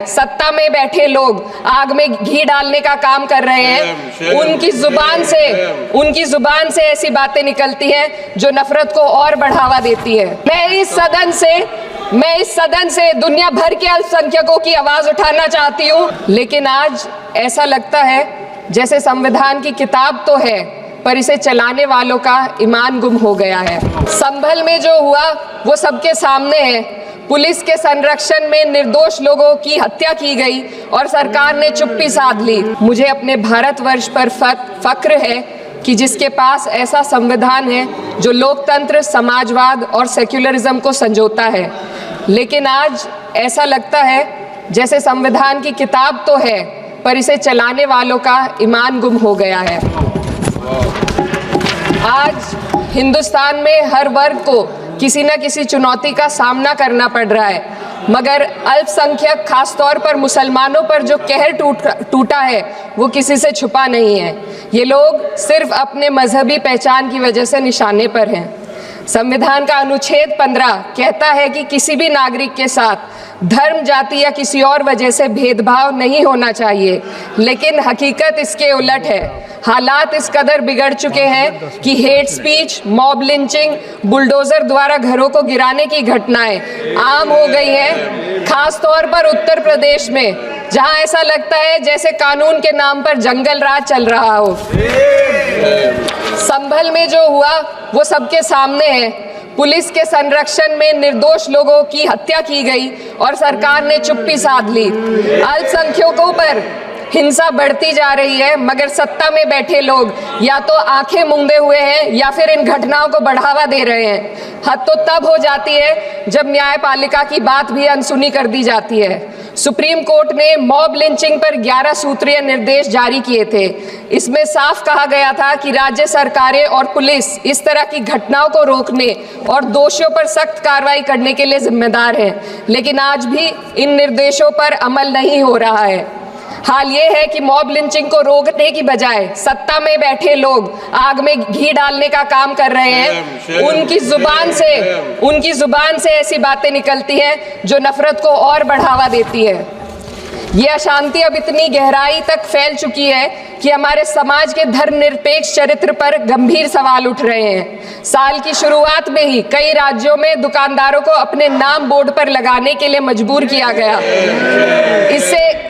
सत्ता में बैठे लोग आग में घी डालने का काम कर रहे हैं। उनकी जुबान से ऐसी बातें निकलती हैं जो नफरत को और बढ़ावा देती है। मैं इस सदन से दुनिया भर के अल्पसंख्यकों की आवाज उठाना चाहती हूँ, लेकिन आज ऐसा लगता है जैसे संविधान की किताब तो है पर इसे चलाने वालों का ईमान गुम हो गया है। संभल में जो हुआ वो सबके सामने है। पुलिस के संरक्षण में निर्दोष लोगों की हत्या की गई और सरकार ने चुप्पी साध ली। मुझे अपने भारतवर्ष पर फक्र है कि जिसके पास ऐसा संविधान है जो लोकतंत्र, समाजवाद और सेक्युलरिज्म को संजोता है। लेकिन आज ऐसा लगता है जैसे संविधान की किताब तो है पर इसे चलाने वालों का ईमान गुम हो गया है। आज हिंदुस्तान में हर वर्ग को किसी न किसी चुनौती का सामना करना पड़ रहा है, मगर अल्पसंख्यक खासतौर पर मुसलमानों पर जो कहर टूटा है वो किसी से छुपा नहीं है। ये लोग सिर्फ अपने मजहबी पहचान की वजह से निशाने पर हैं। संविधान का अनुच्छेद 15 कहता है कि किसी भी नागरिक के साथ धर्म, जाति या किसी और वजह से भेदभाव नहीं होना चाहिए, लेकिन हकीकत इसके उलट है। हालात इस कदर बिगड़ चुके हैं कि hate speech, mob lynching, bulldozer द्वारा घरों को गिराने की घटनाएं आम हो गई हैं, खास तौर पर उत्तर प्रदेश में, जहां ऐसा लगता है जैसे कानून के नाम पर जंगल राज चल रहा हो। संभल में जो हुआ वो सबके सामने है। पुलिस के संरक्षण में निर्दोष लोगों की हत्या की गई और सरकार ने चुप्पी साध ली। अल्पसंख्यकों पर हिंसा बढ़ती जा रही है, मगर सत्ता में बैठे लोग या तो आंखें मूंदे हुए हैं या फिर इन घटनाओं को बढ़ावा दे रहे हैं। हद तो तब हो जाती है जब न्यायपालिका की बात भी अनसुनी कर दी जाती है। सुप्रीम कोर्ट ने मॉब लिंचिंग पर 11 सूत्रीय निर्देश जारी किए थे। इसमें साफ कहा गया था कि राज्य सरकारें और पुलिस इस तरह की घटनाओं को रोकने और दोषियों पर सख्त कार्रवाई करने के लिए जिम्मेदार हैं, लेकिन आज भी इन निर्देशों पर अमल नहीं हो रहा है। हाल ये है कि मॉब लिंचिंग को रोकने की बजाय सत्ता में बैठे लोग आग में घी डालने का काम कर रहे हैं। उनकी जुबान से ऐसी बातें निकलती हैं जो नफरत को और बढ़ावा देती है। ये अशांति अब इतनी गहराई तक फैल चुकी है कि हमारे समाज के धर्मनिरपेक्ष चरित्र पर गंभीर सवाल उठ रहे हैं। साल की शुरुआत में ही कई राज्यों में दुकानदारों को अपने नाम बोर्ड पर लगाने के लिए मजबूर किया गया।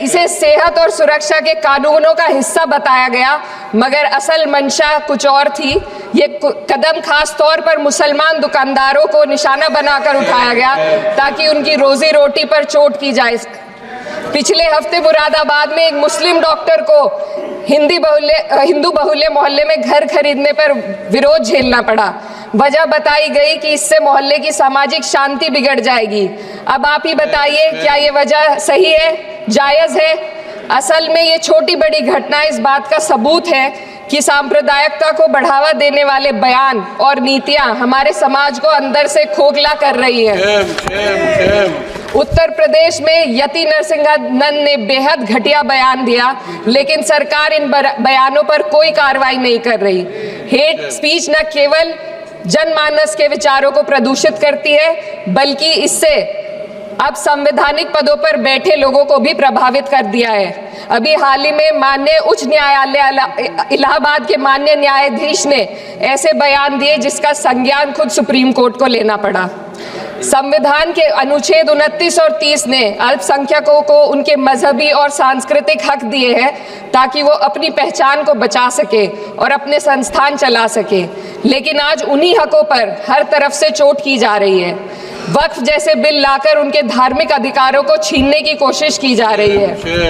इसे सेहत और सुरक्षा के कानूनों का हिस्सा बताया गया, मगर असल मंशा कुछ और थी। ये कदम खास तौर पर मुसलमान दुकानदारों को निशाना बनाकर उठाया गया ताकि उनकी रोजी रोटी पर चोट की जाए। पिछले हफ्ते मुरादाबाद में एक मुस्लिम डॉक्टर को हिंदू बहुल्य मोहल्ले में घर खरीदने पर विरोध झेलना पड़ा। वजह बताई गई कि इससे मोहल्ले की सामाजिक शांति बिगड़ जाएगी। अब आप ही बताइए, क्या ये वजह सही है, जायज है? असल में ये छोटी बड़ी घटना इस बात का सबूत है कि सांप्रदायिकता को बढ़ावा देने वाले बयान और नीतियां हमारे समाज को अंदर से खोखला कर रही है। उत्तर प्रदेश में यति नरसिंहन ने बेहद घटिया बयान दिया, लेकिन सरकार इन बयानों पर कोई कार्रवाई नहीं कर रही। हेट स्पीच न केवल जनमानस के विचारों को प्रदूषित करती है, बल्कि इससे अब संवैधानिक पदों पर बैठे लोगों को भी प्रभावित कर दिया है। अभी हाल ही में माननीय उच्च न्यायालय इलाहाबाद के माननीय न्यायाधीश ने ऐसे बयान दिए जिसका संज्ञान खुद सुप्रीम कोर्ट को लेना पड़ा। संविधान के अनुच्छेद 29 और 30 ने अल्पसंख्यकों को उनके मजहबी और सांस्कृतिक हक दिए हैं ताकि वो अपनी पहचान को बचा सके और अपने संस्थान चला सके, लेकिन आज उन्हीं हकों पर हर तरफ से चोट की जा रही है। वक्फ जैसे बिल लाकर उनके धार्मिक अधिकारों को छीनने की कोशिश की जा रही है।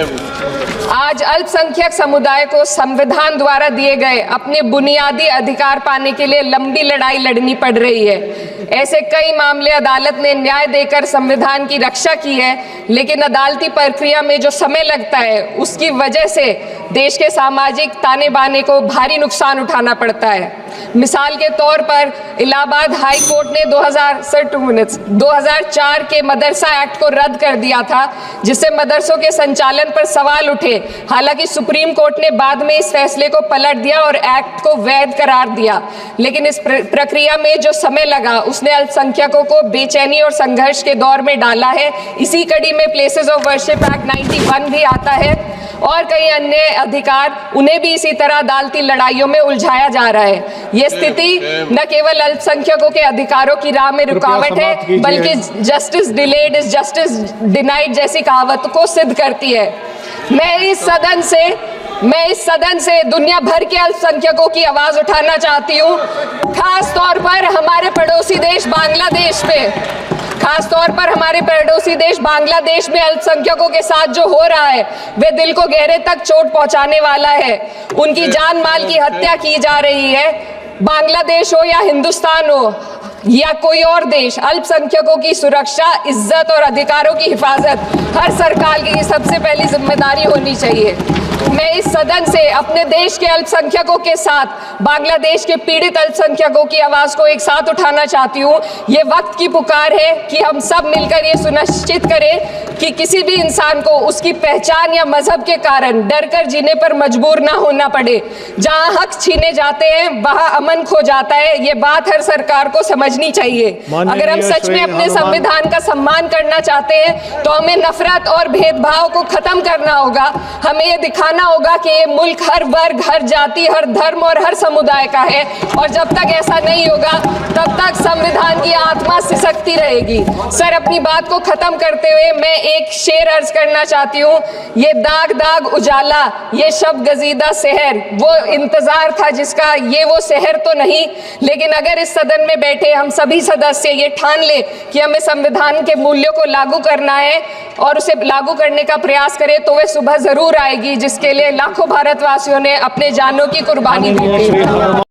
आज अल्पसंख्यक समुदाय को संविधान द्वारा दिए गए अपने बुनियादी अधिकार पाने के लिए लंबी लड़ाई लड़नी पड़ रही है। ऐसे कई मामले अदालत ने न्याय देकर संविधान की रक्षा की है, लेकिन अदालती प्रक्रिया में जो समय लगता है उसकी वजह से देश के सामाजिक ताने बाने को भारी नुकसान उठाना पड़ता है। मिसाल के तौर पर इलाहाबाद हाई कोर्ट ने 2004 के मदरसा एक्ट को रद्द कर दिया था, जिससे मदरसों के संचालन पर सवाल उठे। हालांकि सुप्रीम कोर्ट ने बाद में इस फैसले को पलट दिया और एक्ट को वैध करार दिया, लेकिन इस प्रक्रिया में जो समय लगा उसने अल्पसंख्यकों को बेचैनी और संघर्ष के दौर में डाला है। इसी कड़ी में प्लेसेस ऑफ वर्शिप एक्ट 91 भी आता है और कई अन्य अधिकार, उन्हें भी इसी तरह अदालती लड़ाइयों में उलझाया जा रहा है। ये स्थिति न केवल अल्पसंख्यकों के अधिकारों की राह में रुकावट है, बल्कि justice delayed is justice denied जैसी कहावत को सिद्ध करती है। मैं इस सदन से दुनिया भर के अल्पसंख्यकों की आवाज उठाना चाहती हूँ, खास तौर पर हमारे पड़ोसी देश बांग्लादेश में अल्पसंख्यकों के साथ जो हो रहा है वे दिल को गहरे तक चोट पहुंचाने वाला है। उनकी जान माल की हत्या की जा रही है। बांग्लादेश हो या हिंदुस्तान हो या कोई और देश, अल्पसंख्यकों की सुरक्षा, इज्जत और अधिकारों की हिफाजत हर सरकार की सबसे पहली जिम्मेदारी होनी चाहिए। मैं इस सदन से अपने देश के अल्पसंख्यकों के साथ बांग्लादेश के पीड़ित अल्पसंख्यकों की आवाज को एक साथ उठाना चाहती हूँ। ये वक्त की पुकार है कि हम सब मिलकर ये सुनिश्चित करें कि किसी भी इंसान को उसकी पहचान या मजहब के कारण डर कर जीने पर मजबूर ना होना पड़े। जहाँ हक छीने जाते हैं वहाँ अमन खो जाता है। ये बात हर सरकार को समझनी चाहिए। अगर हम सच में अपने संविधान का सम्मान करना चाहते हैं तो हमें नफरत और भेदभाव को खत्म करना होगा। हमें ये दिखाना होगा कि ये मुल्क हर वर्ग, हर जाति, हर धर्म और हर समुदाय का है, और जब तक ऐसा नहीं होगा तब तक संविधान की आत्मा सिसकती रहेगी। सर, अपनी बात को खत्म करते हुए मैं एक शेर अर्ज करना चाहती हूँ। ये दाग दाग उजाला, ये शब गजीदा शहर, वो इंतजार था जिसका, ये वो शहर तो नहीं। लेकिन अगर इस सदन में बैठे हम सभी सदस्य ये ठान ले कि हमें संविधान के मूल्यों को लागू करना है और उसे लागू करने का प्रयास करें, तो वह सुबह जरूर आएगी जिसके लिए लाखों भारतवासियों ने अपने जानों की कुर्बानी दी थी।